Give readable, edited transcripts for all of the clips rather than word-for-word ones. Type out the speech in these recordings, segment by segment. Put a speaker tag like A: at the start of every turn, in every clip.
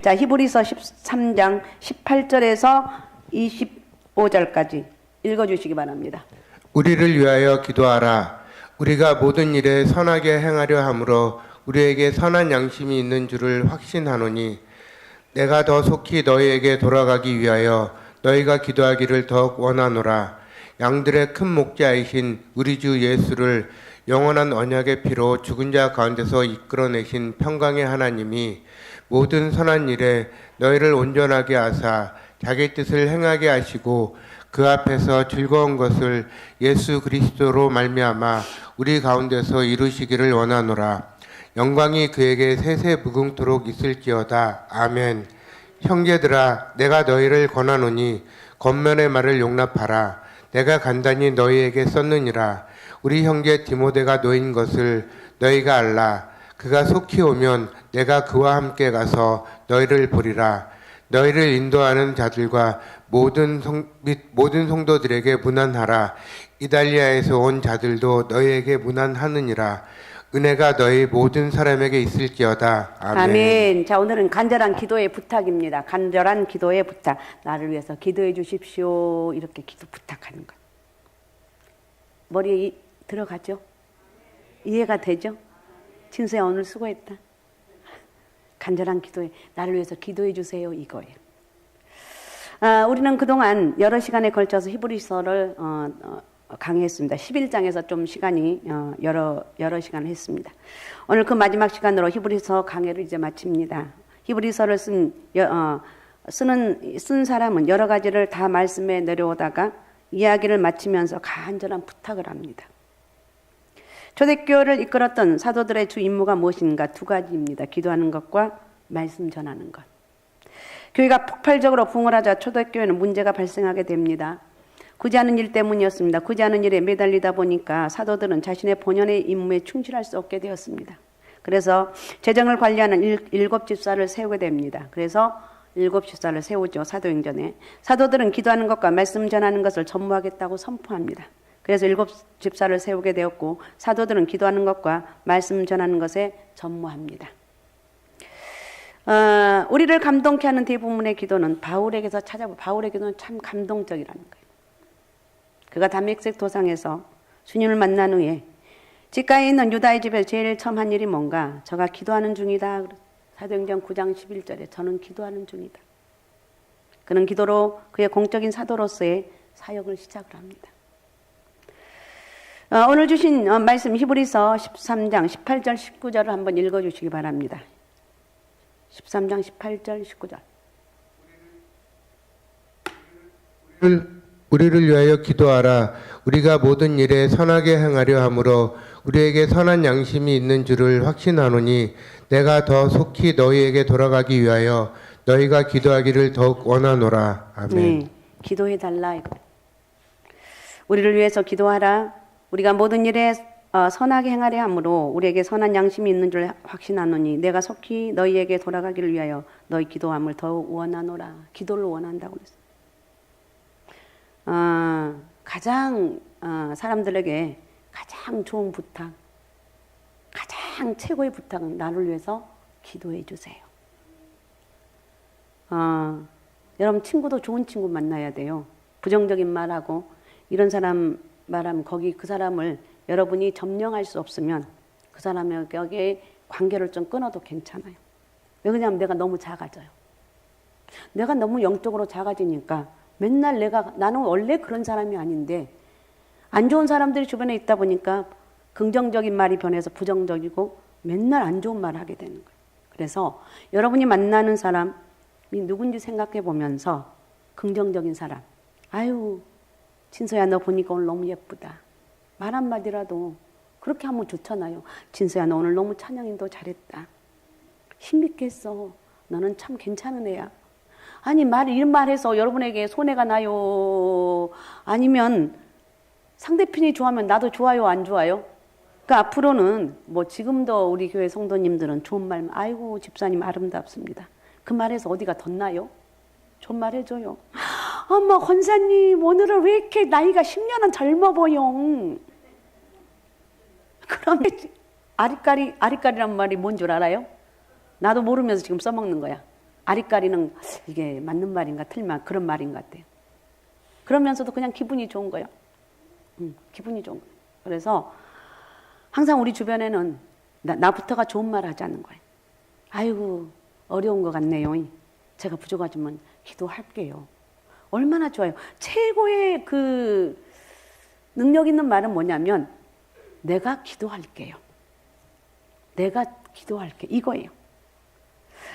A: 자, 히브리서 13장 18절에서 25절까지 읽어주시기 바랍니다.
B: 우리를 위하여 기도하라. 우리가 모든 일에 선하게 행하려 함으로 우리에게 선한 양심이 있는 줄을 확신하노니 내가 더 속히 너희에게 돌아가기 위하여 너희가 기도하기를 더욱 원하노라. 양들의 큰 목자이신 우리 주 예수를 영원한 언약의 피로 죽은 자 가운데서 이끌어내신 평강의 하나님이 모든 선한 일에 너희를 온전하게 하사 자기 뜻을 행하게 하시고 그 앞에서 즐거운 것을 예수 그리스도로 말미암아 우리 가운데서 이루시기를 원하노라. 영광이 그에게 세세 무궁토록 있을지어다. 아멘. 형제들아, 내가 너희를 권하노니 겉면의 말을 용납하라. 내가 간단히 너희에게 썼느니라. 우리 형제 디모데가 놓인 것을 너희가 알라. 그가 속히 오면 내가 그와 함께 가서 너희를 보리라. 너희를 인도하는 자들과 모든 성도들에게 문안하라. 이달리아에서 온 자들도 너희에게 문안하느니라. 은혜가 너희 모든 사람에게 있을지어다. 아멘.
A: 아멘. 자, 오늘은 간절한 기도의 부탁입니다. 간절한 기도의 부탁. 나를 위해서 기도해 주십시오. 이렇게 기도 부탁하는 것. 머리에 들어가죠? 이해가 되죠? 진수야, 오늘 수고했다. 간절한 기도에 나를 위해서 기도해 주세요, 이거예요. 우리는 그동안 여러 시간에 걸쳐서 히브리서를 강의했습니다. 11장에서 좀 시간이 여러 시간을 했습니다. 오늘 그 마지막 시간으로 히브리서 강의를 이제 마칩니다. 히브리서를 쓴 사람은 여러 가지를 다 말씀에 내려오다가 이야기를 마치면서 간절한 부탁을 합니다. 초대교회를 이끌었던 사도들의 주 임무가 무엇인가? 두 가지입니다. 기도하는 것과 말씀 전하는 것. 교회가 폭발적으로 부흥하자 초대교회는 문제가 발생하게 됩니다. 굳이 하는 일 때문이었습니다. 굳이 하는 일에 매달리다 보니까 사도들은 자신의 본연의 임무에 충실할 수 없게 되었습니다. 그래서 재정을 관리하는 7 집사를 세우게 됩니다. 그래서 7 집사를 세우죠. 사도행전에. 사도들은 기도하는 것과 말씀 전하는 것을 전무하겠다고 선포합니다. 그래서 7 집사를 세우게 되었고 사도들은 기도하는 것과 말씀 전하는 것에 전무합니다. 우리를 감동케 하는 대부분의 기도는 바울에게서 찾아보. 바울의 기도는 참 감동적이라는 거예요. 그가 다메섹 도상에서 주님을 만난 후에 집가에 있는 유다의 집에 제일 처음 한 일이 뭔가? 저가 기도하는 중이다. 사도행전 9장 11절에 저는 기도하는 중이다. 그는 기도로 그의 공적인 사도로서의 사역을 시작을 합니다. 오늘 주신 말씀 히브리서 13장 18절 19절을 한번 읽어주시기 바랍니다. 13장 18절 19절.
B: 우리를 위하여 기도하라. 우리가 모든 일에 선하게 행하려 함으로 우리에게 선한 양심이 있는 줄을 확신하노니 내가 더 속히 너희에게 돌아가기 위하여 너희가 기도하기를 더욱 원하노라. 아멘.
A: 네, 기도해달라 이거. 우리를 위해서 기도하라. 우리가 모든 일에 선하게 행하려 함으로 우리에게 선한 양심이 있는 줄 확신하노니 내가 속히 너희에게 돌아가기를 위하여 너희 기도함을 더욱 원하노라. 기도를 원한다고 그랬어요. 가장 사람들에게 가장 좋은 부탁, 가장 최고의 부탁은 나를 위해서 기도해 주세요. 여러분 친구도 좋은 친구 만나야 돼요. 부정적인 말하고 이런 사람 말하면 거기 그 사람을 여러분이 점령할 수 없으면 그 사람에게 관계를 좀 끊어도 괜찮아요. 왜 그러냐면 내가 너무 작아져요. 내가 너무 영적으로 작아지니까 맨날 나는 원래 그런 사람이 아닌데 안 좋은 사람들이 주변에 있다 보니까 긍정적인 말이 변해서 부정적이고 맨날 안 좋은 말 하게 되는 거예요. 그래서 여러분이 만나는 사람이 누군지 생각해 보면서 긍정적인 사람. 아유, 진서야 너 보니까 오늘 너무 예쁘다. 말 한마디라도 그렇게 하면 좋잖아요. 진서야 너 오늘 너무 찬양인도 잘했다. 힘있게 했어. 너는 참 괜찮은 애야. 아니 이런 말해서 여러분에게 손해가 나요? 아니면 상대편이 좋아하면 나도 좋아요 안 좋아요? 그러니까 앞으로는 뭐 지금도 우리 교회 성도님들은 좋은 말 아이고 집사님 아름답습니다. 그 말에서 어디가 덧나요? 좋은 말 해줘요. 어머 권사님 오늘은 왜 이렇게 나이가 10년은 젊어 보여? 그러면 아리까리란 말이 뭔 줄 알아요? 나도 모르면서 지금 써먹는 거야. 아리까리는 이게 맞는 말인가 틀린 그런 말인 것 같아요. 그러면서도 그냥 기분이 좋은 거예요. 기분이 좋은 거예요. 그래서 항상 우리 주변에는 나부터가 좋은 말 하지 않는 거예요. 아이고 어려운 것 같네요. 제가 부족하지만 기도할게요. 얼마나 좋아요. 최고의 그 능력 있는 말은 뭐냐면 내가 기도할게요. 내가 기도할게 이거예요.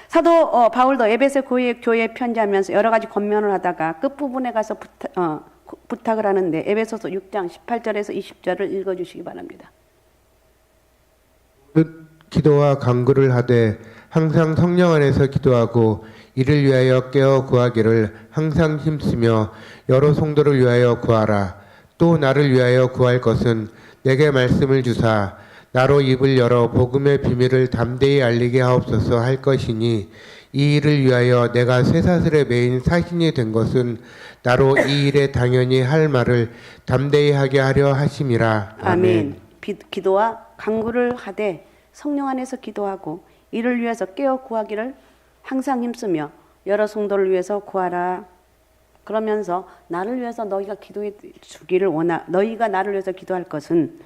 A: 사도 바울도 에베소 교회에 편지하면서 여러 가지 권면을 하다가 끝부분에 가서 부탁을 하는데 에베소서 6장 18절에서 20절을 읽어주시기 바랍니다.
B: 기도와 간구를 하되 항상 성령 안에서 기도하고 이를 위하여 깨어 구하기를 항상 힘쓰며 여러 성도를 위하여 구하라. 또 나를 위하여 구할 것은 내게 말씀을 주사 나로 입을 열어 복음의 비밀을 담대히 알리게 하옵소서 할 것이니 이 일을 위하여 내가 쇠사슬에 매인 사신이 된 것은 나로 이 일에 당연히 할 말을 담대히 하게 하려 하심이라.
A: 아멘. 기도와 간구를 하되 성령 안에서 기도하고 이를 위해서 깨어 구하기를 항상 힘쓰며 여러 성도를 위해서 구하라. 그러면서 나를 위해서 너희가 기도해 주기를 너희가 나를 위해서 기도할 것은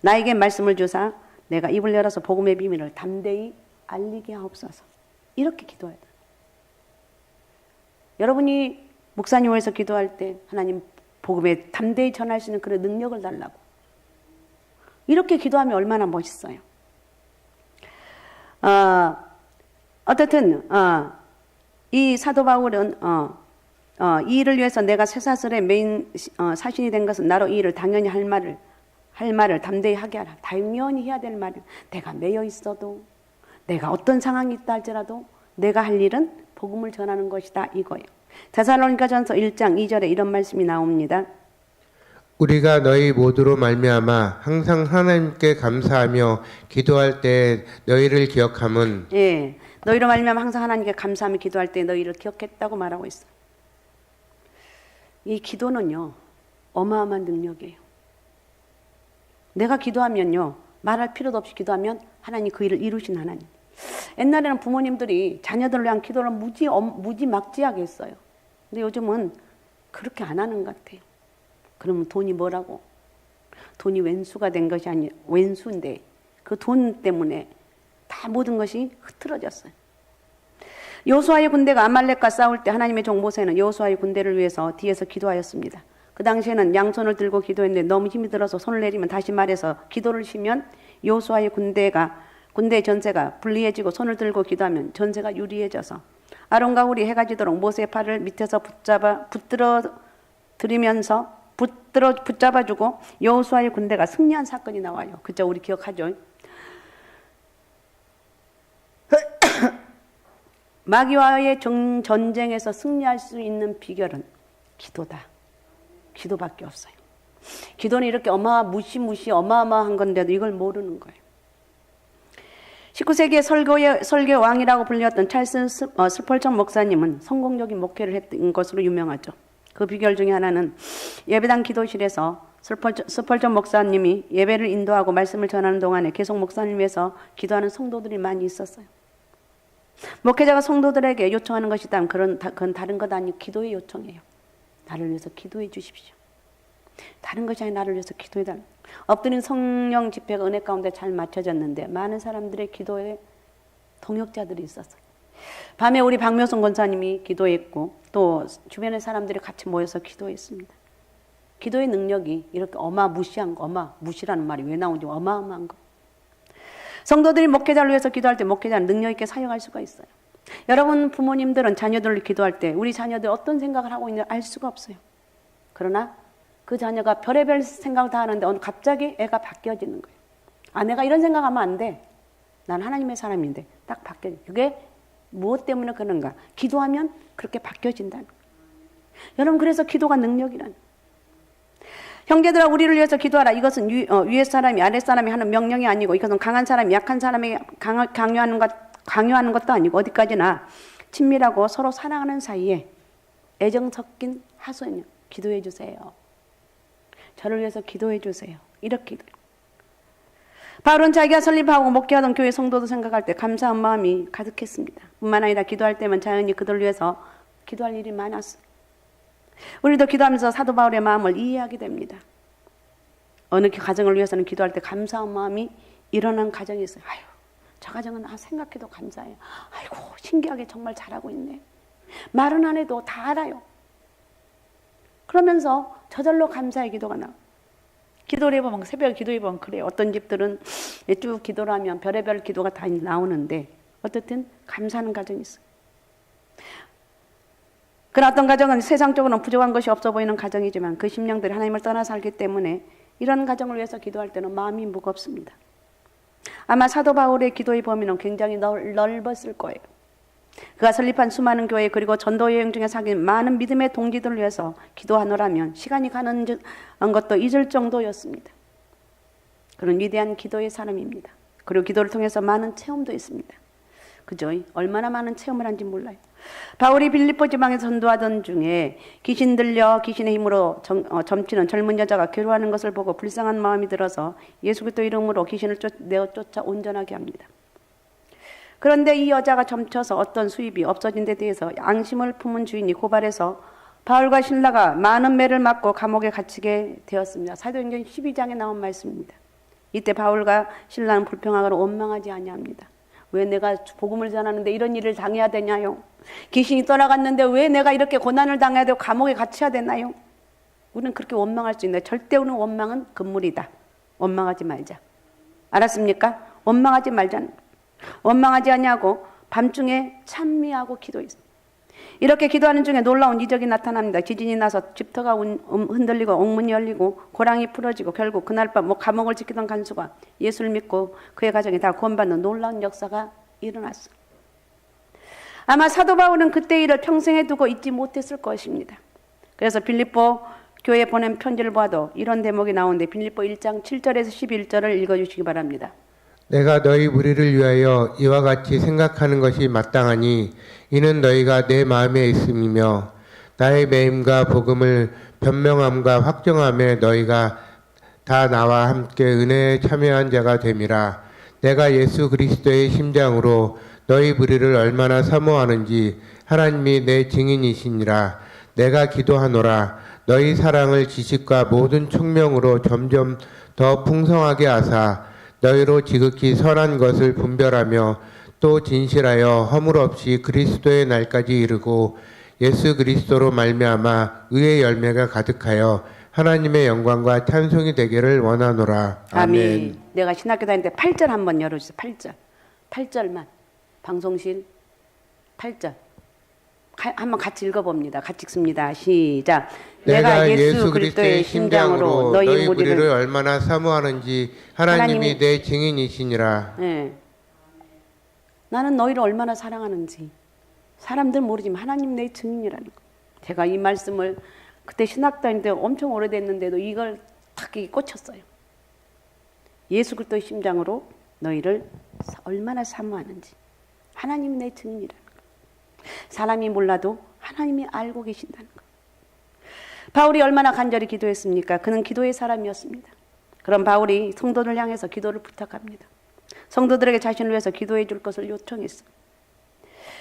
A: 나에게 말씀을 주사 내가 입을 열어서 복음의 비밀을 담대히 알리게 하옵소서. 이렇게 기도해야 돼요. 여러분이 목사님을 위해서 기도할 때 하나님 복음에 담대히 전할 수 있는 그런 능력을 달라고. 이렇게 기도하면 얼마나 멋있어요. 어쨌든 이 사도 바울은 이 일을 위해서 내가 쇠사슬의 메인 사신이 된 것은 나로 이 일을 당연히 할 말을 담대히 하게 하라. 당연히 해야 될 말이야. 내가 매여 있어도 내가 어떤 상황이 있다 할지라도 내가 할 일은 복음을 전하는 것이다 이거예요. 데살로니가전서 1장 2절에 이런 말씀이 나옵니다.
B: 우리가 너희 모두로 말미암아 항상 하나님께 감사하며 기도할 때 너희를 기억함은
A: 예, 너희로 말미암아 항상 하나님께 감사하며 기도할 때 너희를 기억했다고 말하고 있어요. 이 기도는요 어마어마한 능력이에요. 내가 기도하면요 말할 필요도 없이 기도하면 하나님 그 일을 이루신 하나님. 옛날에는 부모님들이 자녀들을 위한 기도를 무지막지하게 했어요. 근데 요즘은 그렇게 안 하는 것 같아요. 그러면 돈이 뭐라고? 돈이 왼수가 된 것이 아니라 왼수인데 그 돈 때문에 다 모든 것이 흐트러졌어요. 여호수아의 군대가 아말렉과 싸울 때 하나님의 종 모세는 여호수아의 군대를 위해서 뒤에서 기도하였습니다. 그 당시에는 양손을 들고 기도했는데 너무 힘이 들어서 손을 내리면 다시 말해서 기도를 쉬면 여호수아의 군대 전세가 불리해지고 손을 들고 기도하면 전세가 유리해져서 아론과 훌이 해가 지도록 모세의 팔을 밑에서 붙잡아주고 여호수아의 군대가 승리한 사건이 나와요. 그죠? 우리 기억하죠? 마귀와의 전쟁에서 승리할 수 있는 비결은 기도다. 기도밖에 없어요. 기도는 이렇게 어마어마한 건데도 이걸 모르는 거예요. 19세기의 설교 왕이라고 불렸던 찰스 스펄전 목사님은 성공적인 목회를 했던 것으로 유명하죠. 그 비결 중에 하나는 예배당 기도실에서 스펄전 목사님이 예배를 인도하고 말씀을 전하는 동안에 계속 목사님 위해서 기도하는 성도들이 많이 있었어요. 목회자가 성도들에게 요청하는 것이 있다면 그건 다른 것 아니고 기도의 요청이에요. 나를 위해서 기도해 주십시오. 다른 것이 아니라 나를 위해서 기도해 달라. 엎드린 성령 집회가 은혜 가운데 잘 맞춰졌는데 많은 사람들의 기도에 동역자들이 있었어요. 밤에 우리 박묘성 권사님이 기도했고 또 주변의 사람들이 같이 모여서 기도했습니다. 기도의 능력이 이렇게 무시라는 말이 왜 나오는지 어마어마한 거. 성도들이 목회자를 위해서 기도할 때 목회자는 능력 있게 사용할 수가 있어요. 여러분 부모님들은 자녀들을 기도할 때 우리 자녀들 어떤 생각을 하고 있는지 알 수가 없어요. 그러나 그 자녀가 별의별 생각을 다 하는데 오늘 갑자기 애가 바뀌어지는 거예요. 내가 이런 생각하면 안 돼. 난 하나님의 사람인데 딱 바뀌어져. 그게 무엇 때문에 그런가? 기도하면 그렇게 바뀌어진다는 거예요. 여러분 그래서 기도가 능력이라는. 형제들아 우리를 위해서 기도하라. 이것은 위에 사람이 아래 사람이 하는 명령이 아니고 이것은 강한 사람이 약한 사람에게 강요하는 것도 아니고 어디까지나 친밀하고 서로 사랑하는 사이에 애정 섞인 하소연이요. 기도해 주세요. 저를 위해서 기도해 주세요. 이렇게 바울은 자기가 설립하고 목회하던 교회 성도도 생각할 때 감사한 마음이 가득했습니다. 뿐만 아니라 기도할 때면 자연히 그들을 위해서 기도할 일이 많았어요. 우리도 기도하면서 사도 바울의 마음을 이해하게 됩니다. 어느 가정을 위해서는 기도할 때 감사한 마음이 일어난 가정이 있어요. 아유, 저 가정은 생각해도 감사해요. 아이고, 신기하게 정말 잘하고 있네. 말은 안 해도 다 알아요. 그러면서 저절로 감사의 기도가 나와요. 기도를 해보면, 새벽에 기도해보면 그래요. 어떤 집들은 쭉 기도를 하면 별의별 기도가 다 나오는데 어쨌든 감사하는 가정이 있어요. 그러나 어떤 가정은 세상적으로는 부족한 것이 없어 보이는 가정이지만 그 심령들이 하나님을 떠나 살기 때문에 이런 가정을 위해서 기도할 때는 마음이 무겁습니다. 아마 사도 바울의 기도의 범위는 굉장히 넓었을 거예요. 그가 설립한 수많은 교회 그리고 전도 여행 중에 사귄 많은 믿음의 동지들을 위해서 기도하노라면 시간이 가는 것도 잊을 정도였습니다. 그런 위대한 기도의 사람입니다. 그리고 기도를 통해서 많은 체험도 있습니다. 그죠? 얼마나 많은 체험을 한지 몰라요. 바울이 빌립보 지방에서 전도하던 중에 귀신 들려 귀신의 힘으로 점치는 젊은 여자가 괴로워하는 것을 보고 불쌍한 마음이 들어서 예수 그리스도 이름으로 귀신을 내어 쫓아 온전하게 합니다. 그런데 이 여자가 점쳐서 어떤 수입이 없어진 데 대해서 앙심을 품은 주인이 고발해서 바울과 신라가 많은 매를 맞고 감옥에 갇히게 되었습니다. 사도행전 12장에 나온 말씀입니다. 이때 바울과 신라는 불평하거나 원망하지 아니합니다. 왜 내가 복음을 전하는데 이런 일을 당해야 되냐요? 귀신이 떠나갔는데 왜 내가 이렇게 고난을 당해야 되고 감옥에 갇혀야 되나요? 우리는 그렇게 원망할 수 있는데 절대 우리는 원망은 금물이다. 원망하지 말자. 알았습니까? 원망하지 말자. 원망하지 않냐고 밤중에 찬미하고 기도했습니다. 이렇게 기도하는 중에 놀라운 이적이 나타납니다. 지진이 나서 집터가 흔들리고 옥문이 열리고 고랑이 풀어지고 결국 그날 밤 감옥을 지키던 간수가 예수를 믿고 그의 가정이 다 구원받는 놀라운 역사가 일어났어요. 아마 사도 바울은 그때 일을 평생에 두고 잊지 못했을 것입니다. 그래서 빌립보 교회에 보낸 편지를 봐도 이런 대목이 나오는데 빌립보 1장 7절에서 11절을 읽어주시기 바랍니다.
B: 내가 너희 무리를 위하여 이와 같이 생각하는 것이 마땅하니 이는 너희가 내 마음에 있음이며 나의 매임과 복음을 변명함과 확정함에 너희가 다 나와 함께 은혜에 참여한 자가 됨이라. 내가 예수 그리스도의 심장으로 너희 무리를 얼마나 사모하는지 하나님이 내 증인이시니라. 내가 기도하노라. 너희 사랑을 지식과 모든 총명으로 점점 더 풍성하게 하사 너희로 지극히 선한 것을 분별하며 또 진실하여 허물 없이 그리스도의 날까지 이르고 예수 그리스도로 말미암아 의의 열매가 가득하여 하나님의 영광과 찬송이 되기를 원하노라. 아멘.
A: 내가 신학교 다닐 때 8절 한번 열어주세요. 8절. 8절만. 방송실 8절. 한번 같이 읽어봅니다. 같이 읽습니다. 시작.
B: 내가 예수 그리스도의 심장으로 너희 무리를 얼마나 사모하는지 하나님이 내 증인이시니라.
A: 네. 나는 너희를 얼마나 사랑하는지 사람들 모르지만 하나님 내 증인이라는 거. 제가 이 말씀을 그때 신학 다닐 때 엄청 오래됐는데도 이걸 탁 꽂혔어요. 예수 그리스도의 심장으로 너희를 얼마나 사모하는지 하나님이 내 증인이라는 거. 사람이 몰라도 하나님이 알고 계신다는 거. 바울이 얼마나 간절히 기도했습니까? 그는 기도의 사람이었습니다. 그럼 바울이 성도들 향해서 기도를 부탁합니다. 성도들에게 자신을 위해서 기도해 줄 것을 요청했어요.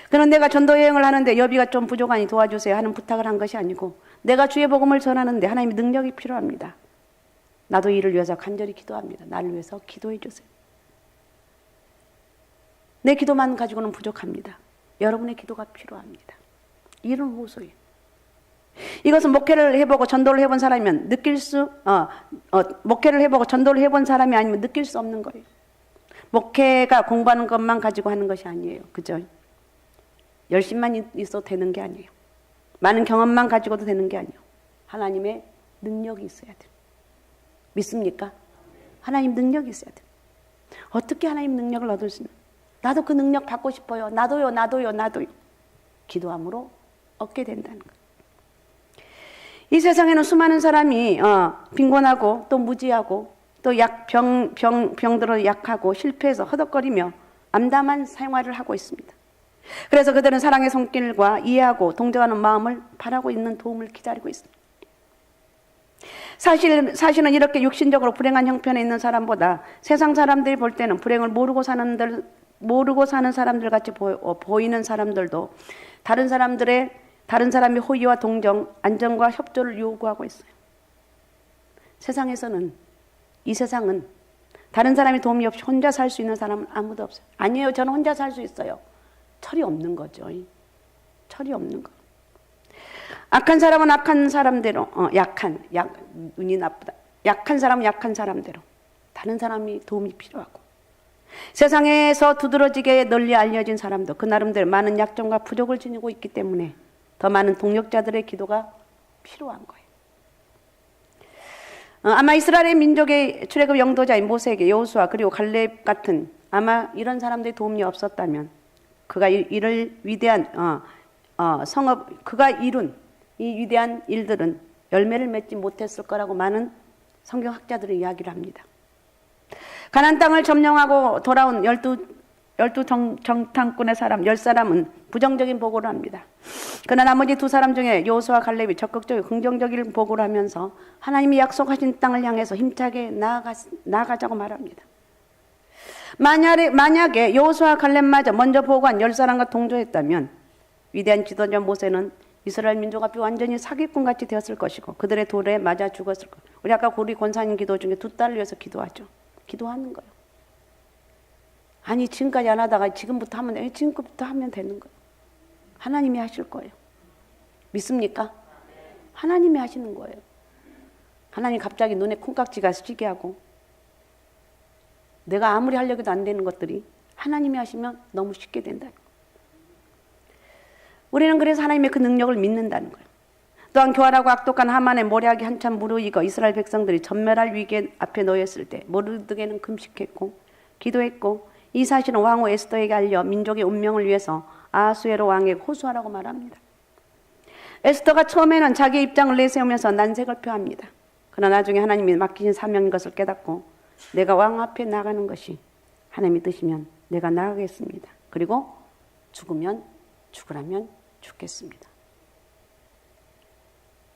A: 그는 내가 전도 여행을 하는데 여비가 좀 부족하니 도와주세요 하는 부탁을 한 것이 아니고 내가 주의 복음을 전하는데 하나님의 능력이 필요합니다. 나도 이를 위해서 간절히 기도합니다. 나를 위해서 기도해 주세요. 내 기도만 가지고는 부족합니다. 여러분의 기도가 필요합니다. 이런 호소예요. 이것은 목회를 해보고 전도를 해본 사람이면 목회를 해보고 전도를 해본 사람이 아니면 느낄 수 없는 거예요. 목회가 공부하는 것만 가지고 하는 것이 아니에요. 그죠? 열심만 있어도 되는 게 아니에요. 많은 경험만 가지고도 되는 게 아니에요. 하나님의 능력이 있어야 돼요. 믿습니까? 하나님 능력이 있어야 돼요. 어떻게 하나님 능력을 얻을 수 있나? 나도 그 능력 받고 싶어요. 나도요. 기도함으로 얻게 된다는 거예요. 이 세상에는 수많은 사람이 빈곤하고 또 무지하고 또 병들어 약하고 실패해서 허덕거리며 암담한 생활을 하고 있습니다. 그래서 그들은 사랑의 손길과 이해하고 동정하는 마음을 바라고 있는 도움을 기다리고 있습니다. 사실은 이렇게 육신적으로 불행한 형편에 있는 사람보다 세상 사람들이 볼 때는 불행을 모르고 사는 사람들 같이 보이는 사람들도 다른 사람의 호의와 동정, 안정과 협조를 요구하고 있어요. 이 세상은 다른 사람이 도움이 없이 혼자 살 수 있는 사람은 아무도 없어요. 아니에요. 저는 혼자 살 수 있어요. 철이 없는 거죠. 철이 없는 거. 악한 사람은 악한 사람대로, 눈이 나쁘다. 약한 사람은 약한 사람대로. 다른 사람이 도움이 필요하고. 세상에서 두드러지게 널리 알려진 사람도 그 나름대로 많은 약점과 부족을 지니고 있기 때문에 더 많은 동력자들의 기도가 필요한 거예요. 아마 이스라엘의 민족의 출애굽 영도자인 모세에게 여호수아 그리고 갈렙 같은 아마 이런 사람들의 도움이 없었다면 그가 이룰 위대한 그가 이룬 이 위대한 일들은 열매를 맺지 못했을 거라고 많은 성경학자들이 이야기를 합니다. 가나안 땅을 점령하고 돌아온 열두 정탐꾼의 사람 10사람은 부정적인 보고를 합니다. 그러나 나머지 2사람 중에 여호수아와 갈렙이 적극적이고 긍정적인 보고를 하면서 하나님이 약속하신 땅을 향해서 힘차게 나아가자고 말합니다. 만약에 여호수아와 갈렙마저 먼저 보고한 10사람과 동조했다면 위대한 지도자 모세는 이스라엘 민족 앞에 완전히 사기꾼같이 되었을 것이고 그들의 돌에 맞아 죽었을 것. 우리 아까 우리 권사님 기도 중에 2딸을 위해서 기도하죠. 기도하는 거예요. 아니 지금까지 안 하다가 지금부터 하면 되는 거예요. 하나님이 하실 거예요. 믿습니까? 하나님이 하시는 거예요. 하나님 갑자기 눈에 콩깍지가 스치게 하고 내가 아무리 하려고 해도 안 되는 것들이 하나님이 하시면 너무 쉽게 된다. 우리는 그래서 하나님의 그 능력을 믿는다는 거예요. 또한 교활하고 악독한 하만의 모략이 한참 무르익어 이스라엘 백성들이 전멸할 위기 앞에 놓였을 때 모르드게는 금식했고 기도했고 이 사실은 왕후 에스더에게 알려 민족의 운명을 위해서 아하수에로 왕에게 호소하라고 말합니다. 에스더가 처음에는 자기의 입장을 내세우면서 난색을 표합니다. 그러나 나중에 하나님이 맡기신 사명인 것을 깨닫고 내가 왕 앞에 나가는 것이 하나님이 뜻이면 내가 나가겠습니다. 그리고 죽으라면 죽겠습니다.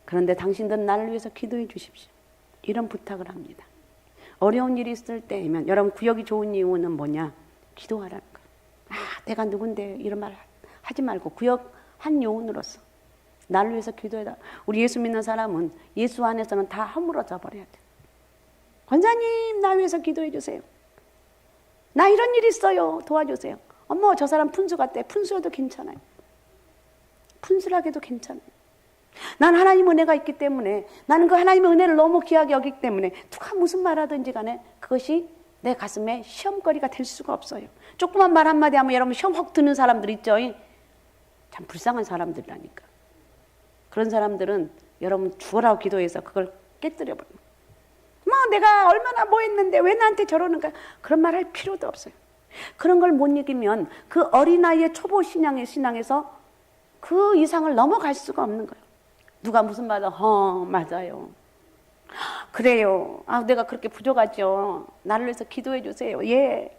A: 그런데 당신들은 나를 위해서 기도해 주십시오. 이런 부탁을 합니다. 어려운 일이 있을 때면 여러분 구역이 좋은 이유는 뭐냐? 기도하라는 거예요. 내가 누군데 이런 말 하지 말고 구역 한 요원으로서 나를 위해서 기도해라. 우리 예수 믿는 사람은 예수 안에서는 다 허물어져 버려야 돼. 권사님 나 위해서 기도해 주세요. 나 이런 일 있어요. 도와주세요. 어머 저 사람 분수 같대. 분수여도 괜찮아요. 분수라게도 괜찮아요. 난 하나님 은혜가 있기 때문에 나는 그 하나님의 은혜를 너무 귀하게 여기기 때문에 누가 무슨 말하든지 간에 그것이 내 가슴에 시험거리가 될 수가 없어요. 조그만 말 한마디 하면 여러분 시험 확 드는 사람들 있죠. 참 불쌍한 사람들이라니까. 그런 사람들은 여러분 죽어라고 기도해서 그걸 깨뜨려버려요. 내가 얼마나 뭐 했는데 왜 나한테 저러는가. 그런 말 할 필요도 없어요. 그런 걸 못 이기면 그 어린아이의 초보 신앙에서 그 이상을 넘어갈 수가 없는 거예요. 누가 무슨 말을 맞아요. 그래요. 내가 그렇게 부족하죠. 나를 위해서 기도해 주세요. 예.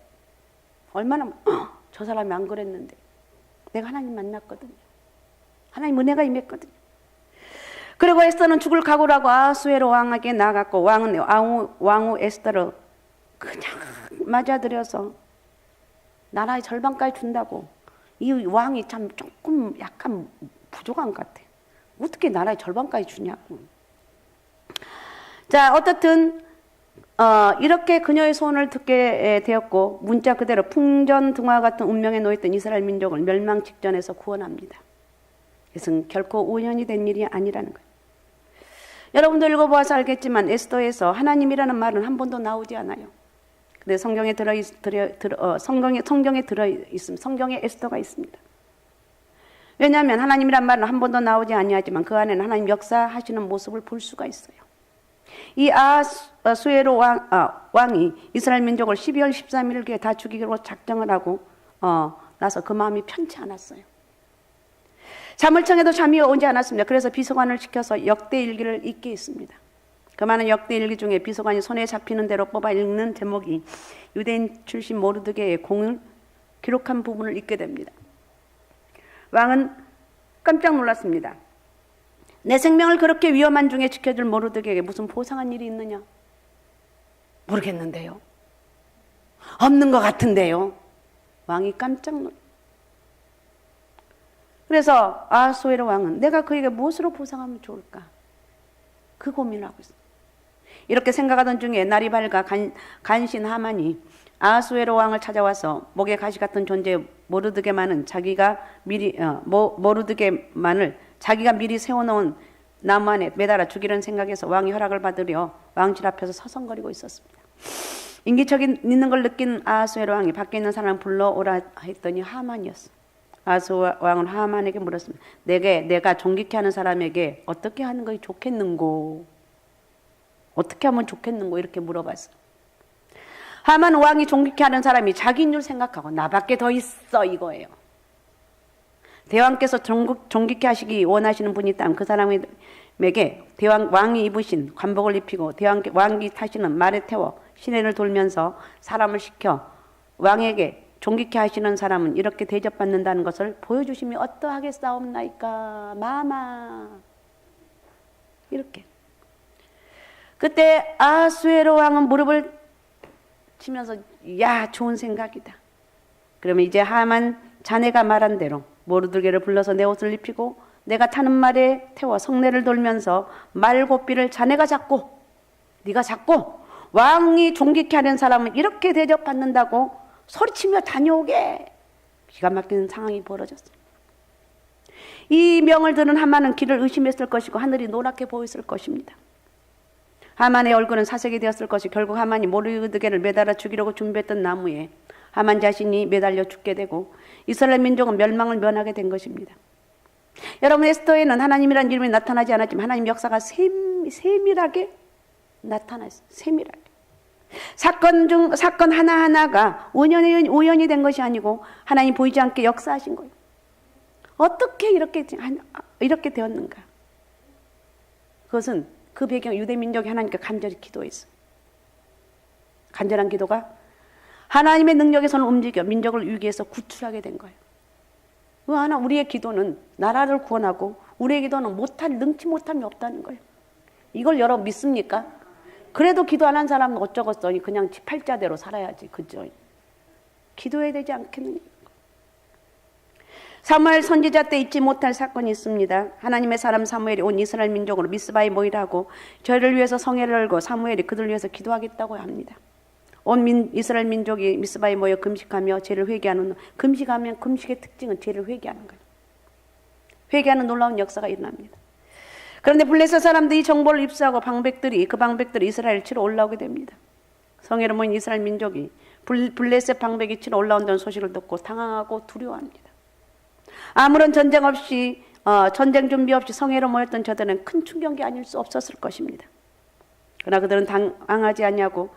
A: 얼마나 저 사람이 안 그랬는데 내가 하나님 만났거든요. 하나님 은혜가 임했거든요. 그리고 에스더는 죽을 각오로 하고 아하수에로 왕에게 나아갔고 왕은 왕후 에스더를 그냥 맞아들여서 나라의 절반까지 준다고. 이 왕이 참 조금 약간 부족한 것 같아. 어떻게 나라의 절반까지 주냐고. 자, 어떻든 이렇게 그녀의 소원을 듣게 되었고 문자 그대로 풍전등화 같은 운명에 놓였던 이스라엘 민족을 멸망 직전에서 구원합니다. 이것은 결코 우연이 된 일이 아니라는 거예요. 여러분도 읽어보아서 알겠지만 에스더에서 하나님이라는 말은 한 번도 나오지 않아요. 근데 성경에 성경에 에스더가 있습니다. 왜냐하면 하나님이란 말은 한 번도 나오지 아니하지만 그 안에는 하나님 역사하시는 모습을 볼 수가 있어요. 이 아하수에로 왕이 이스라엘 민족을 12월 13일에 다 죽이기로 작정을 하고 나서 그 마음이 편치 않았어요. 잠을 청해도 잠이 오지 않았습니다. 그래서 비서관을 시켜서 역대일기를 읽게 했습니다. 그 많은 역대일기 중에 비서관이 손에 잡히는 대로 뽑아 읽는 제목이 유대인 출신 모르드게의 공을 기록한 부분을 읽게 됩니다. 왕은 깜짝 놀랐습니다. 내 생명을 그렇게 위험한 중에 지켜줄 모르드게에게 무슨 보상한 일이 있느냐? 모르겠는데요. 없는 것 같은데요. 왕이 깜짝 놀라. 그래서 아하수에로 왕은 내가 그에게 무엇으로 보상하면 좋을까? 그 고민을 하고 있어요. 이렇게 생각하던 중에 날이 밝아 간신 하만이 아하수에로 왕을 찾아와서 목에 가시 같은 존재 모르드게만을 자기가 미리 세워놓은 나무 안에 매달아 죽이려는 생각에서 왕이 허락을 받으려 왕실 앞에서 서성거리고 있었습니다. 인기척이 있는 걸 느낀 아하수에로 왕이 밖에 있는 사람을 불러오라 했더니 하만이었어. 아하수 왕은 하만에게 물었습니다. 내가 존귀케 하는 사람에게 어떻게 하는 것이 좋겠는고? 어떻게 하면 좋겠는고? 이렇게 물어봤어. 하만 왕이 존귀케 하는 사람이 자기인 줄 생각하고 나밖에 더 있어 이거예요. 대왕께서 존귀케 하시기 원하시는 분이 있다면 그 사람에게 왕이 입으신 관복을 입히고 왕이 타시는 말에 태워 시내를 돌면서 사람을 시켜 왕에게 존귀케 하시는 사람은 이렇게 대접받는다는 것을 보여주심이 어떠하겠사옵나이까 마마. 이렇게. 그때 아하수에로 왕은 무릎을 치면서 야 좋은 생각이다. 그러면 이제 하만 자네가 말한 대로 모르드게를 불러서 내 옷을 입히고 내가 타는 말에 태워 성내를 돌면서 말고삐를 자네가 잡고 네가 잡고 왕이 존귀케 하는 사람은 이렇게 대접받는다고 소리치며 다녀오게. 기가 막히는 상황이 벌어졌어요. 이 명을 들은 하만은 길을 의심했을 것이고 하늘이 노랗게 보였을 것입니다. 하만의 얼굴은 사색이 되었을 것이 결국 하만이 모르드게를 매달아 죽이려고 준비했던 나무에 하만 자신이 매달려 죽게 되고 이스라엘 민족은 멸망을 면하게 된 것입니다. 여러분, 에스더에는 하나님이라는 이름이 나타나지 않았지만 하나님 역사가 세밀하게 나타났어요. 세밀하게. 사건 하나하나가 우연이 된 것이 아니고 하나님 보이지 않게 역사하신 거예요. 어떻게 이렇게 되었는가? 그것은 그 배경 유대 민족이 하나님께 간절히 기도했어요. 간절한 기도가 하나님의 능력에서는 움직여 민족을 위기에서 구출하게 된 거예요. 우리의 기도는 나라를 구원하고 우리의 기도는 능치 못함이 없다는 거예요. 이걸 여러분 믿습니까? 그래도 기도 안 한 사람은 어쩌겠어. 그냥 팔자대로 살아야지. 그죠? 기도해야 되지 않겠느냐. 사무엘 선지자 때 잊지 못할 사건이 있습니다. 하나님의 사람 사무엘이 온 이스라엘 민족으로 미스바에 모이라고 저희를 위해서 성회를 열고 사무엘이 그들을 위해서 기도하겠다고 합니다. 온 이스라엘 민족이 미스바에 모여 금식하며 죄를 회개하는 금식하면 금식의 특징은 죄를 회개하는 거예요. 회개하는 놀라운 역사가 일어납니다. 그런데 블레셋 사람들이 정보를 입수하고 그 방백들이 이스라엘을 치러 올라오게 됩니다. 성회로 모인 이스라엘 민족이 블레셋 방백이 치러 올라온다는 소식을 듣고 당황하고 두려워합니다. 아무런 전쟁 준비 없이 성회로 모였던 저들은 큰 충격이 아닐 수 없었을 것입니다. 그러나 그들은 당황하지 않냐고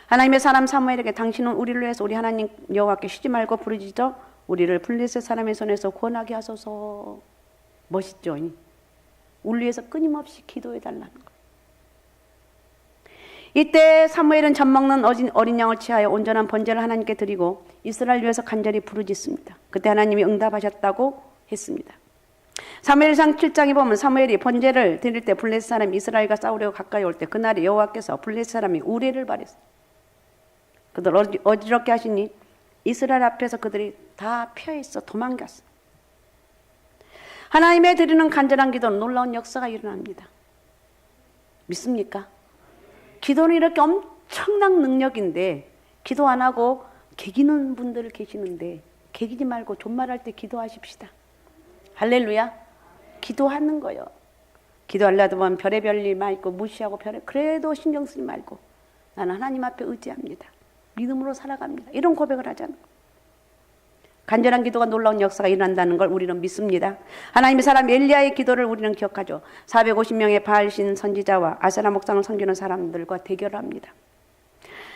A: 하나님의 사람 사무엘에게 당신은 우리를 위해서 우리 하나님 여호와께 쉬지 말고 부르짖어 우리를 블레셋 사람의 손에서 구원하게 하소서. 멋있죠? 우리 위해서 끊임없이 기도해달라는 거예요. 이때 사무엘은 젖먹는 어린 양을 취하여 온전한 번제를 하나님께 드리고 이스라엘 위해서 간절히 부르짖습니다. 그때 하나님이 응답하셨다고 했습니다. 사무엘상 7장에 보면 사무엘이 번제를 드릴 때 블레셋 사람이 이스라엘과 싸우려고 가까이 올 때 그날에 여호와께서 블레셋 사람이 우레를 발했어요. 그들 어지럽게 하시니 이스라엘 앞에서 그들이 다 피해있어 도망갔어. 하나님의 드리는 간절한 기도는 놀라운 역사가 일어납니다. 믿습니까? 기도는 이렇게 엄청난 능력인데 기도 안 하고 개기는 분들 계시는데 개기지 말고 존말할 때 기도하십시다. 할렐루야. 기도하는 거요. 기도하려다 보면 별의별 일만 있고 무시하고 그래도 신경 쓰지 말고 나는 하나님 앞에 의지합니다. 믿음으로 살아갑니다. 이런 고백을 하잖아요. 간절한 기도가 놀라운 역사가 일어난다는 걸 우리는 믿습니다. 하나님의 사람 엘리야의 기도를 우리는 기억하죠. 450명의 바알신 선지자와 아세라 목상을 섬기는 사람들과 대결을 합니다.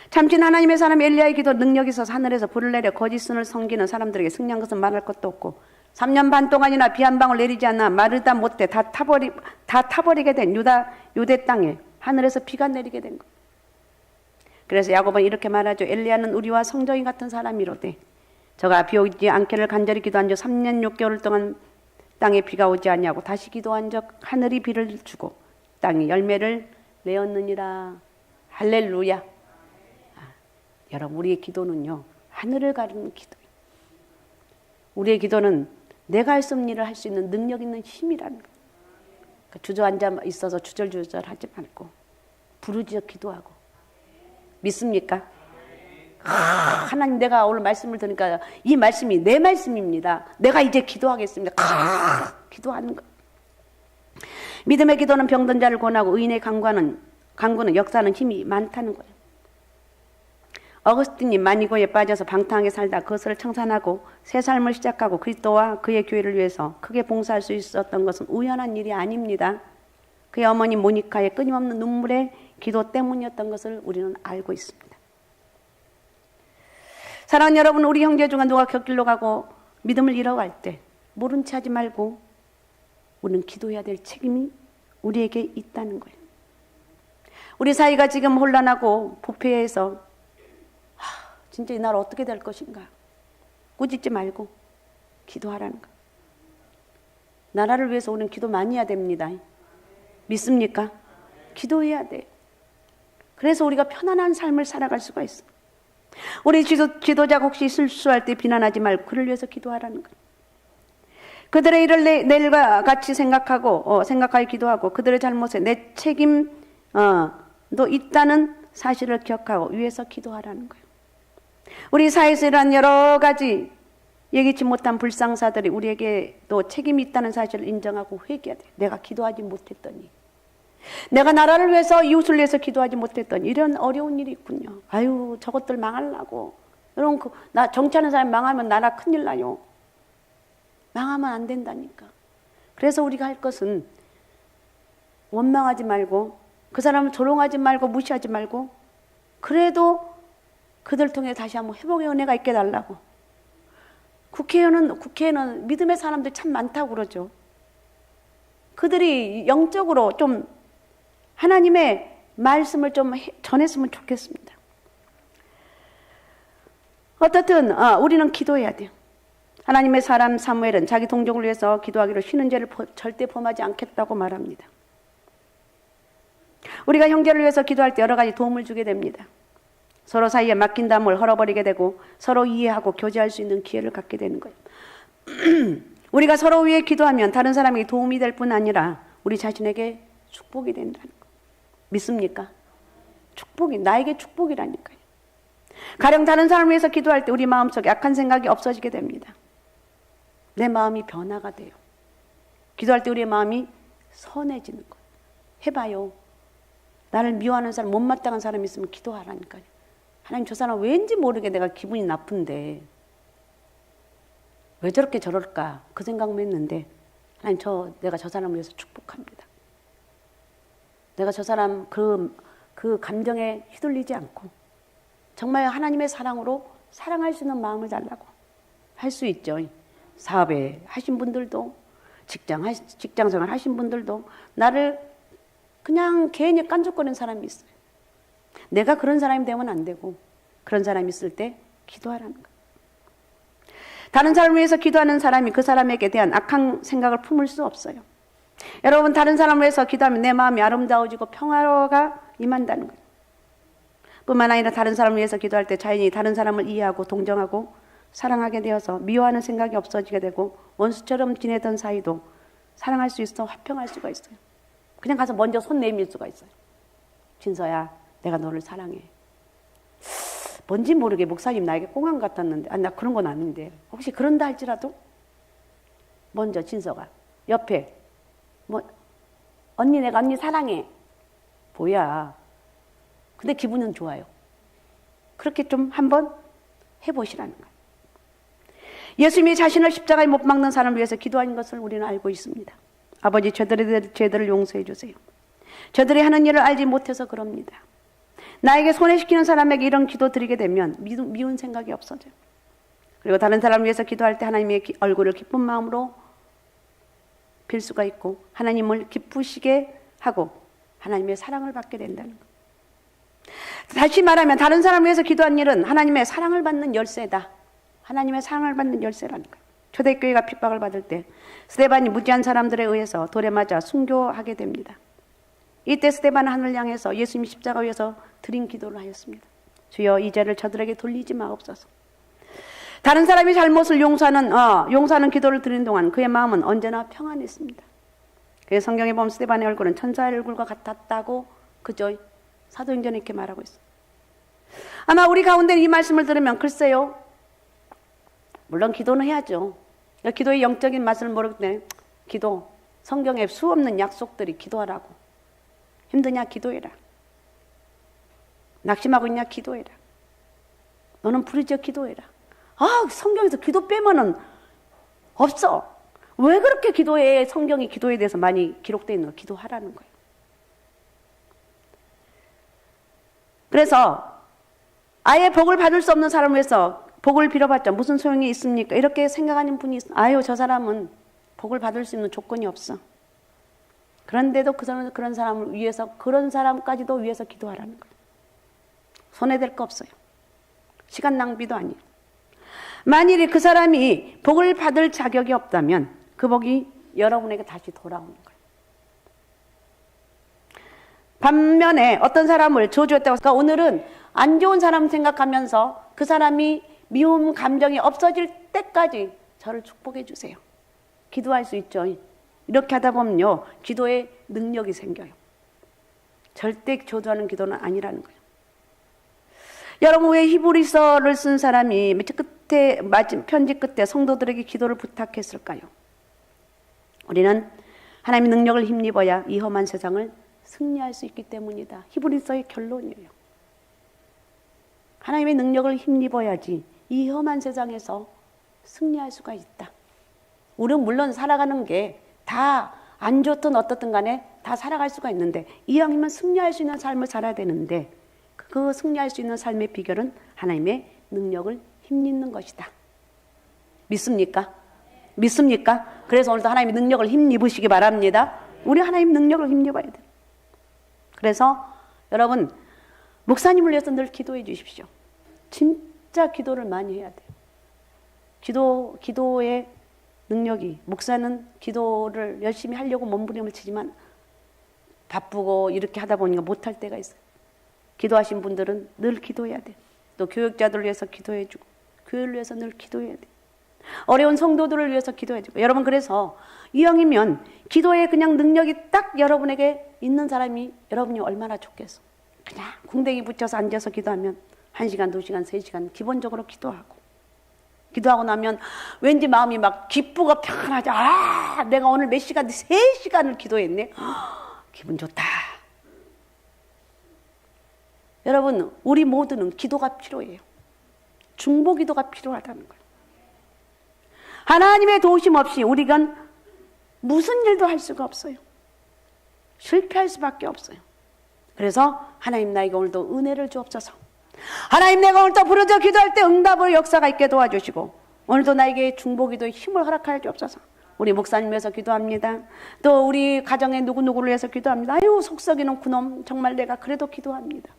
A: 참신 하나님의 사람 엘리야의 기도 능력이 있어서 하늘에서 불을 내려 거짓선을 섬기는 사람들에게 승리한 것은 말할 것도 없고 3년 반 동안이나 비 한 방울 내리지 않아 마르다 못해 다 타버리게 된 유대 땅에 하늘에서 비가 내리게 된 것. 그래서 야곱은 이렇게 말하죠. 엘리야는 우리와 성정이 같은 사람이로되 저가 비 오지 않기를 간절히 기도한 지 3년 6개월 동안 땅에 비가 오지 않냐고 다시 기도한 적 하늘이 비를 주고 땅이 열매를 내었느니라. 할렐루야. 여러분, 우리의 기도는요, 하늘을 가르는 기도예요. 우리의 기도는 내가 할 수 없는 일을 할 수 있는 능력 있는 힘이라는 거예요. 그러니까 주저앉아 있어서 주절주절 하지 말고 부르짖어 기도하고. 믿습니까? 하나님, 내가 오늘 말씀을 들으니까 이 말씀이 내 말씀입니다. 내가 이제 기도하겠습니다. 기도하는 거. 믿음의 기도는 병든 자를 권하고 의인의 강구는 역사하는 힘이 많다는 거예요. 어거스틴이 만이고에 빠져서 방탕하게 살다 그것을 청산하고 새 삶을 시작하고 그리스도와 그의 교회를 위해서 크게 봉사할 수 있었던 것은 우연한 일이 아닙니다. 그의 어머니 모니카의 끊임없는 눈물의 기도 때문이었던 것을 우리는 알고 있습니다. 사랑하는 여러분, 우리 형제 중에 누가 곁길로 가고 믿음을 잃어갈 때 모른 체 하지 말고 우리는 기도해야 될 책임이 우리에게 있다는 거예요. 우리 사이가 지금 혼란하고 부패해서 진짜 이 나라 어떻게 될 것인가 꾸짖지 말고 기도하라는 거. 나라를 위해서 우리는 기도 많이 해야 됩니다. 믿습니까? 기도해야 돼요. 그래서 우리가 편안한 삶을 살아갈 수가 있어요. 우리 지도자가 혹시 실수할 때 비난하지 말고 그를 위해서 기도하라는 거예요. 그들의 일을 내일과 같이 생각하여 기도하고 그들의 잘못에 내 책임도 있다는 사실을 기억하고 위해서 기도하라는 거예요. 우리 사회에서 이러한 여러 가지 예기치 못한 불상사들이 우리에게 또 책임이 있다는 사실을 인정하고 회개해야 돼요. 내가 기도하지 못했더니, 내가 나라를 위해서 이웃을 위해서 기도하지 못했더니 이런 어려운 일이 있군요. 아유, 저것들 망하려고. 여러분, 나 정치하는 사람 망하면 나라 큰일 나요. 망하면 안 된다니까. 그래서 우리가 할 것은 원망하지 말고 그 사람을 조롱하지 말고 무시하지 말고 그래도 그들 통해 다시 한번 회복의 은혜가 있게 달라고. 국회에는 믿음의 사람들이 참 많다고 그러죠. 그들이 영적으로 좀 하나님의 말씀을 좀 전했으면 좋겠습니다. 어떻든 우리는 기도해야 돼요. 하나님의 사람 사무엘은 자기 동족을 위해서 기도하기로 쉬는 죄를 절대 범하지 않겠다고 말합니다. 우리가 형제를 위해서 기도할 때 여러 가지 도움을 주게 됩니다. 서로 사이에 막힌 담을 헐어버리게 되고 서로 이해하고 교제할 수 있는 기회를 갖게 되는 거예요. 우리가 서로 위해 기도하면 다른 사람에게 도움이 될 뿐 아니라 우리 자신에게 축복이 된다는 거. 믿습니까? 나에게 축복이라니까요. 가령 다른 사람을 위해서 기도할 때 우리 마음속에 악한 생각이 없어지게 됩니다. 내 마음이 변화가 돼요. 기도할 때 우리의 마음이 선해지는 거예요. 해봐요. 나를 미워하는 사람, 못마땅한 사람이 있으면 기도하라니까요. 하나님, 저 사람 왠지 모르게 내가 기분이 나쁜데 왜 저렇게 저럴까 그 생각만 했는데 하나님, 내가 저 사람을 위해서 축복합니다. 내가 저 사람 그 감정에 휘둘리지 않고 정말 하나님의 사랑으로 사랑할 수 있는 마음을 달라고 할 수 있죠. 사업에 하신 분들도 직장생활 하신 분들도 나를 그냥 괜히 깐죽거리는 사람이 있어요. 내가 그런 사람이 되면 안 되고 그런 사람이 있을 때 기도하라는 거예요. 다른 사람을 위해서 기도하는 사람이 그 사람에게 대한 악한 생각을 품을 수 없어요. 여러분, 다른 사람을 위해서 기도하면 내 마음이 아름다워지고 평화가 임한다는 거예요. 뿐만 아니라 다른 사람을 위해서 기도할 때 자연히 다른 사람을 이해하고 동정하고 사랑하게 되어서 미워하는 생각이 없어지게 되고 원수처럼 지내던 사이도 사랑할 수 있어 화평할 수가 있어요. 그냥 가서 먼저 손 내밀 수가 있어요. 진서야, 내가 너를 사랑해. 뭔지 모르게 목사님 나에게 꽁안 같았는데, 나 그런 건 아닌데 혹시 그런다 할지라도 먼저 진서가 옆에 언니, 내가 언니 사랑해. 뭐야. 근데 기분은 좋아요. 그렇게 좀 한번 해보시라는 거예요. 예수님이 자신을 십자가에 못 박는 사람을 위해서 기도하는 것을 우리는 알고 있습니다. 아버지, 저들의 죄들을 용서해 주세요. 저들이 하는 일을 알지 못해서 그럽니다. 나에게 손해시키는 사람에게 이런 기도 드리게 되면 미운 생각이 없어져요. 그리고 다른 사람을 위해서 기도할 때 하나님의 얼굴을 기쁜 마음으로 빌 수가 있고 하나님을 기쁘시게 하고 하나님의 사랑을 받게 된다는 것. 다시 말하면 다른 사람을 위해서 기도한 일은 하나님의 사랑을 받는 열쇠다. 하나님의 사랑을 받는 열쇠라는 거예요. 초대교회가 핍박을 받을 때 스데반이 무지한 사람들에 의해서 돌에 맞아 순교하게 됩니다. 이때 스데반은 하늘을 향해서 예수님 십자가 위에서 드린 기도를 하였습니다. 주여 이 죄를 저들에게 돌리지 마옵소서. 다른 사람이 잘못을 용서하는 기도를 드리는 동안 그의 마음은 언제나 평안했습니다. 그래서 성경에 보면 스데반의 얼굴은 천사의 얼굴과 같았다고 그저 사도행전에 이렇게 말하고 있어요. 아마 우리 가운데 이 말씀을 들으면 글쎄요, 물론 기도는 해야죠. 기도의 영적인 맛을 모르기 때문에 기도, 성경에 수없는 약속들이 기도하라고. 힘드냐 기도해라. 낙심하고 있냐 기도해라. 너는 부르짖어 기도해라. 성경에서 기도 빼면은 없어. 왜 그렇게 기도해? 성경이 기도에 대해서 많이 기록되어 있는 거 기도하라는 거예요. 그래서 아예 복을 받을 수 없는 사람을 위해서 복을 빌어봤자 무슨 소용이 있습니까? 이렇게 생각하는 분이 있어요. 저 사람은 복을 받을 수 있는 조건이 없어. 그런데도 그런 사람을 위해서, 그런 사람까지도 위해서 기도하라는 거예요. 손해될 거 없어요. 시간 낭비도 아니에요. 만일에 그 사람이 복을 받을 자격이 없다면 그 복이 여러분에게 다시 돌아오는 거예요. 반면에 어떤 사람을 저주했다고, 그러니까 오늘은 안 좋은 사람 생각하면서 그 사람이 미움 감정이 없어질 때까지 저를 축복해 주세요. 기도할 수 있죠. 이렇게 하다 보면요, 기도에 능력이 생겨요. 절대 저주하는 기도는 아니라는 거예요. 여러분, 왜 히브리서를 쓴 사람이 편지 끝에 성도들에게 기도를 부탁했을까요? 우리는 하나님의 능력을 힘입어야 이 험한 세상을 승리할 수 있기 때문이다. 히브리서의 결론이에요. 하나님의 능력을 힘입어야지 이 험한 세상에서 승리할 수가 있다. 우리는 물론 살아가는 게 다 안 좋든 어떻든 간에 다 살아갈 수가 있는데, 이왕이면 승리할 수 있는 삶을 살아야 되는데, 그 승리할 수 있는 삶의 비결은 하나님의 능력을 힘입는 것이다. 믿습니까? 믿습니까? 그래서 오늘도 하나님의 능력을 힘입으시기 바랍니다. 우리 하나님 능력을 힘입어야 돼요. 그래서 여러분, 목사님을 위해서 늘 기도해 주십시오. 진짜 기도를 많이 해야 돼요. 기도의 능력이, 목사는 기도를 열심히 하려고 몸부림을 치지만 바쁘고 이렇게 하다 보니까 못할 때가 있어요. 기도하신 분들은 늘 기도해야 돼요. 또 교육자들을 위해서 기도해주고, 교회를 위해서 늘 기도해야 돼요. 어려운 성도들을 위해서 기도해주고. 여러분, 그래서 이왕이면 기도에 그냥 능력이 딱 여러분에게 있는 사람이 여러분이 얼마나 좋겠어. 그냥 궁뎅이 붙여서 앉아서 기도하면 1시간, 2시간, 3시간 기본적으로 기도하고 나면 왠지 마음이 막 기쁘고 편하죠. 내가 오늘 몇 시간, 3시간을 기도했네. 기분 좋다. 여러분, 우리 모두는 기도가 필요해요. 중보 기도가 필요하다는 거예요. 하나님의 도우심 없이 우리가 무슨 일도 할 수가 없어요. 실패할 수밖에 없어요. 그래서 하나님, 나에게 오늘도 은혜를 주옵소서. 하나님, 내가 오늘도 부르짖어 기도할 때 응답으로 역사가 있게 도와주시고, 오늘도 나에게 중보 기도의 힘을 허락하여 주옵소서. 우리 목사님 위해서 기도합니다. 또 우리 가정의 누구누구를 위해서 기도합니다. 속 썩이는 그놈, 정말 내가 그래도 기도합니다.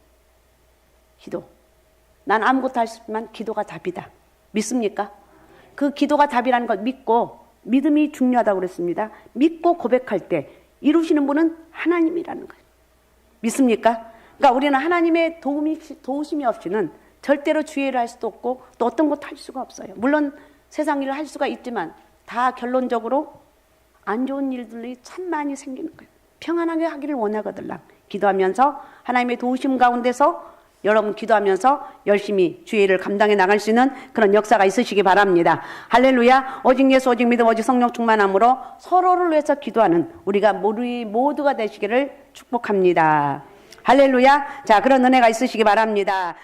A: 기도. 난 아무것도 할 수 없지만 기도가 답이다. 믿습니까? 그 기도가 답이라는 걸 믿고, 믿음이 중요하다고 그랬습니다. 믿고 고백할 때 이루시는 분은 하나님이라는 거예요. 믿습니까? 그러니까 우리는 하나님의 도우심이 없이는 절대로 주의를 할 수도 없고 또 어떤 것도 할 수가 없어요. 물론 세상 일을 할 수가 있지만 다 결론적으로 안 좋은 일들이 참 많이 생기는 거예요. 평안하게 하기를 원하거든요. 기도하면서 하나님의 도우심 가운데서 여러분 기도하면서 열심히 주의를 감당해 나갈 수 있는 그런 역사가 있으시기 바랍니다. 할렐루야. 오직 예수, 오직 믿음, 오직 성령 충만함으로 서로를 위해서 기도하는 우리가 모두가 되시기를 축복합니다. 할렐루야. 자, 그런 은혜가 있으시기 바랍니다.